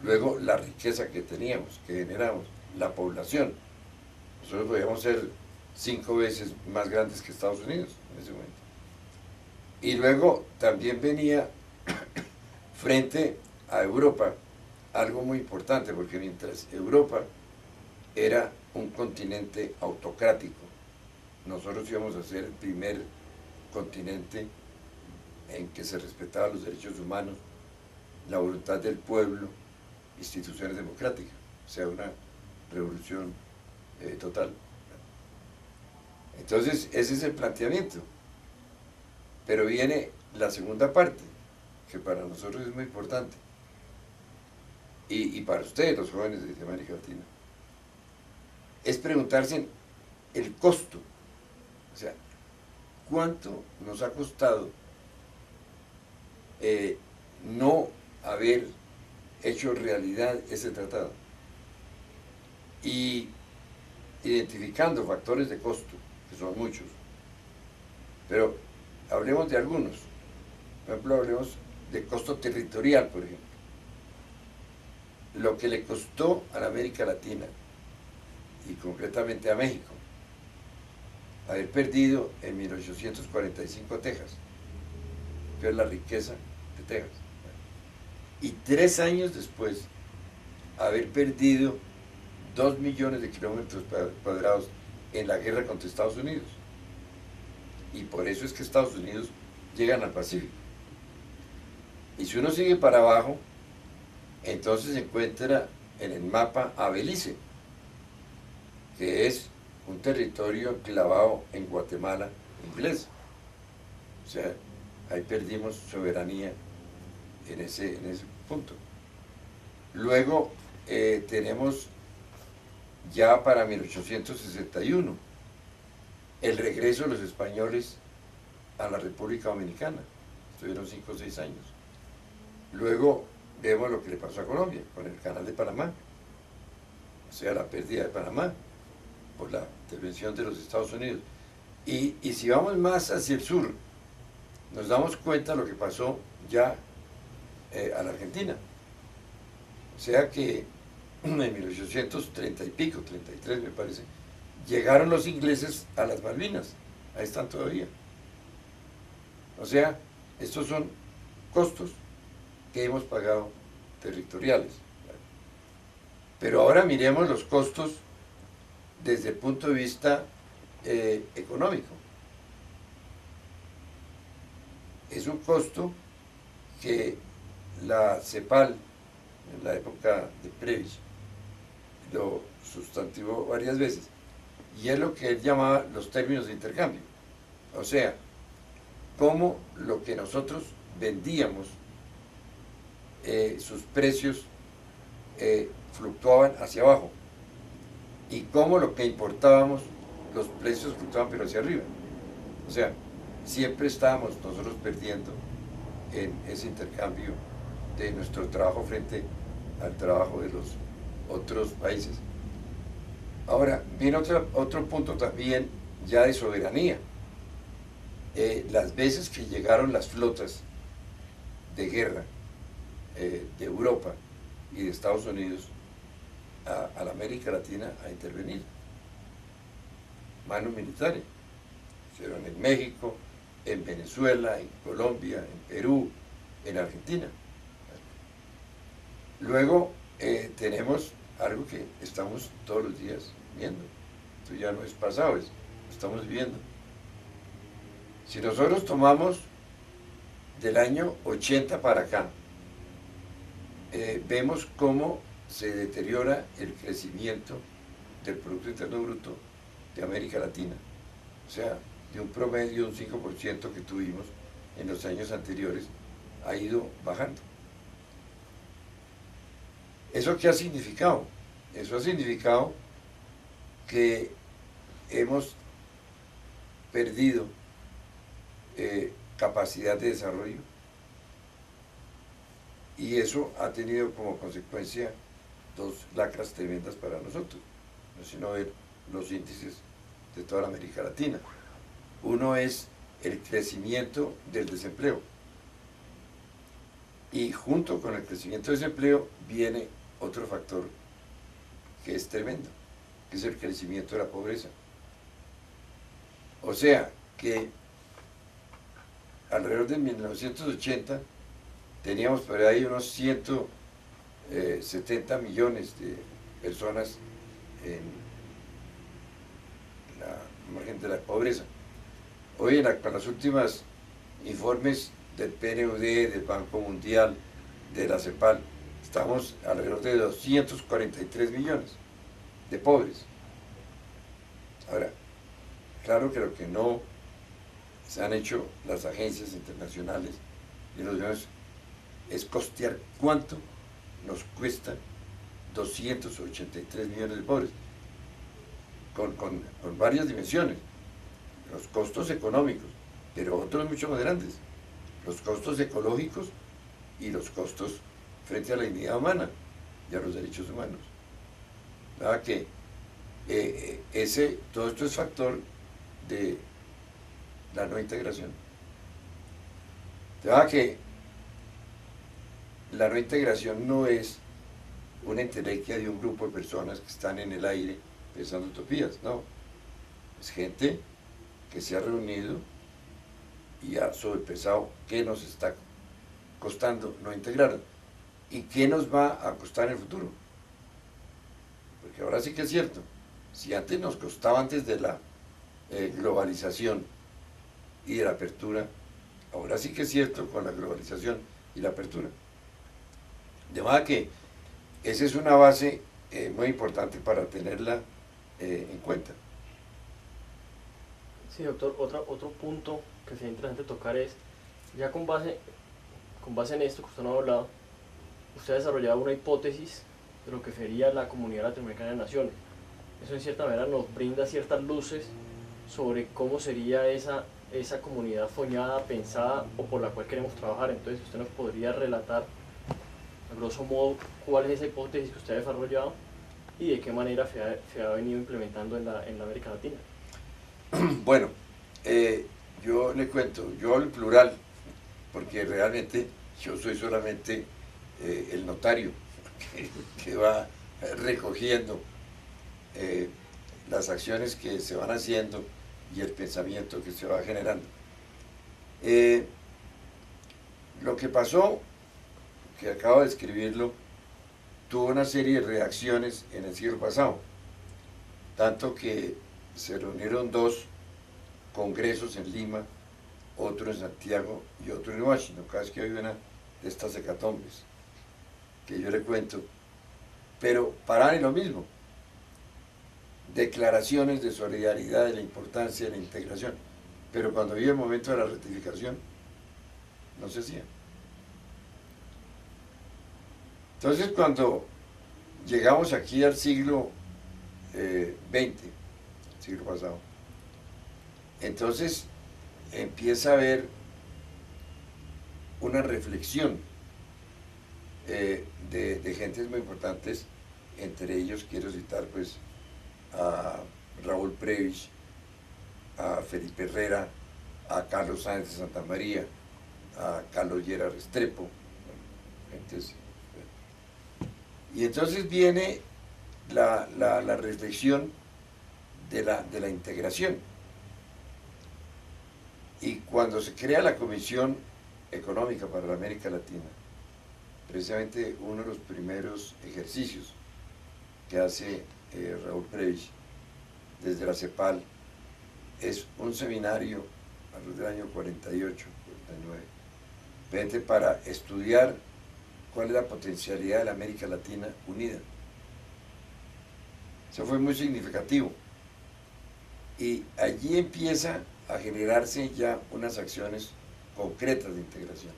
Luego, la riqueza que teníamos, que generamos, la población. Nosotros podíamos ser 5 veces más grandes que Estados Unidos en ese momento. Y luego también venía frente a Europa algo muy importante, porque mientras Europa era un continente autocrático, nosotros íbamos a ser el primer continente en que se respetaban los derechos humanos, la voluntad del pueblo, instituciones democráticas, o sea, una revolución total. Entonces, ese es el planteamiento. Pero viene la segunda parte, que para nosotros es muy importante, y para ustedes, los jóvenes de América Latina, es preguntarse el costo, o sea, cuánto nos ha costado no haber hecho realidad ese tratado, y identificando factores de costo, que son muchos, pero hablemos de algunos. Por ejemplo, hablemos de costo territorial, por ejemplo. Lo que le costó a la América Latina, y concretamente a México, haber perdido en 1845 Texas, que es la riqueza de Texas, y 3 años después haber perdido 2 millones de kilómetros cuadrados en la guerra contra Estados Unidos. Y por eso es que Estados Unidos llegan al Pacífico. Y si uno sigue para abajo, entonces se encuentra en el mapa a Belice, que es un territorio enclavado en Guatemala inglés. O sea, ahí perdimos soberanía en ese punto. Luego tenemos ya para 1861 el regreso de los españoles a la República Dominicana. Estuvieron 5 o 6 años. Luego vemos lo que le pasó a Colombia con el Canal de Panamá, o sea, la pérdida de Panamá por la intervención de los Estados Unidos. Y si vamos más hacia el sur, nos damos cuenta de lo que pasó ya a la Argentina. O sea que en 1830 y pico, 33 me parece, llegaron los ingleses a las Malvinas, ahí están todavía. O sea, estos son costos que hemos pagado territoriales. Pero ahora miremos los costos desde el punto de vista económico. Es un costo que la CEPAL, en la época de Previs, lo sustantivó varias veces, y es lo que él llamaba los términos de intercambio. O sea, cómo lo que nosotros vendíamos, sus precios fluctuaban hacia abajo, y cómo lo que importábamos, los precios fluctuaban pero hacia arriba. O sea, siempre estábamos nosotros perdiendo en ese intercambio de nuestro trabajo frente al trabajo de los otros países. Ahora, viene otro punto también ya de soberanía. Las veces que llegaron las flotas de guerra de Europa y de Estados Unidos a la América Latina a intervenir, manos militares, hicieron en México, en Venezuela, en Colombia, en Perú, en Argentina. Luego tenemos algo que estamos todos los días viendo. Esto ya no es pasado, lo estamos viviendo. Si nosotros tomamos del año 80 para acá, vemos cómo se deteriora el crecimiento del Producto Interno Bruto de América Latina. O sea, de un promedio de un 5% que tuvimos en los años anteriores, ha ido bajando. ¿Eso qué ha significado? Eso ha significado que hemos perdido capacidad de desarrollo, y eso ha tenido como consecuencia dos lacras tremendas para nosotros, no sino ver los índices de toda la América Latina. Uno es el crecimiento del desempleo. Y junto con el crecimiento del desempleo viene otro factor que es tremendo, que es el crecimiento de la pobreza. O sea que alrededor de 1980 teníamos por ahí unos 170 millones de personas en la margen de la pobreza. Hoy con los últimos informes del PNUD, del Banco Mundial, de la CEPAL, estamos alrededor de 243 millones de pobres. Ahora, claro que lo que no se han hecho las agencias internacionales y los demás es costear cuánto nos cuesta 283 millones de pobres, con varias dimensiones, los costos económicos, pero otros mucho más grandes, los costos ecológicos y los costos frente a la dignidad humana y a los derechos humanos. Nada que todo esto es factor de la no integración. Nada que la no integración no es una entelequia de un grupo de personas que están en el aire pensando utopías, no. Es gente que se ha reunido y ha sobrepensado qué nos está costando no integrar y qué nos va a costar en el futuro. Porque ahora sí que es cierto, si antes nos costaba antes de la globalización y de la apertura, ahora sí que es cierto con la globalización y la apertura. De manera que esa es una base muy importante para tenerla en cuenta. Sí, doctor, otro punto que sería interesante tocar es, ya con base en esto que usted nos ha hablado, usted ha desarrollado una hipótesis de lo que sería la Comunidad Latinoamericana de Naciones. Eso en cierta manera nos brinda ciertas luces sobre cómo sería esa comunidad soñada, pensada o por la cual queremos trabajar. Entonces usted nos podría relatar a grosso modo cuál es esa hipótesis que usted ha desarrollado y de qué manera se ha venido implementando en la América Latina. Bueno, yo le cuento, yo hablo en plural, porque realmente yo soy solamente el notario que va recogiendo las acciones que se van haciendo y el pensamiento que se va generando. Lo que pasó, que acabo de escribirlo, tuvo una serie de reacciones en el siglo pasado, tanto que se reunieron 2 congresos en Lima, otro en Santiago y otro en Washington, cada vez que hay una de estas hecatombes, que yo le cuento, pero paraban en lo mismo, declaraciones de solidaridad, de la importancia de la integración, pero cuando había el momento de la ratificación, no se hacía. Entonces, cuando llegamos aquí al siglo XX, siglo pasado, entonces empieza a haber una reflexión de gentes muy importantes, entre ellos quiero citar pues a Raúl Prebisch, a Felipe Herrera, a Carlos Sáenz de Santa María, a Carlos Llera Restrepo, gentes. Y entonces viene la reflexión de la integración. Y cuando se crea la Comisión Económica para la América Latina, precisamente uno de los primeros ejercicios que hace Raúl Prebisch desde la CEPAL es un seminario alrededor del año 48, 49, para estudiar cuál es la potencialidad de la América Latina unida. Eso fue muy significativo. Y allí empieza a generarse ya unas acciones concretas de integración.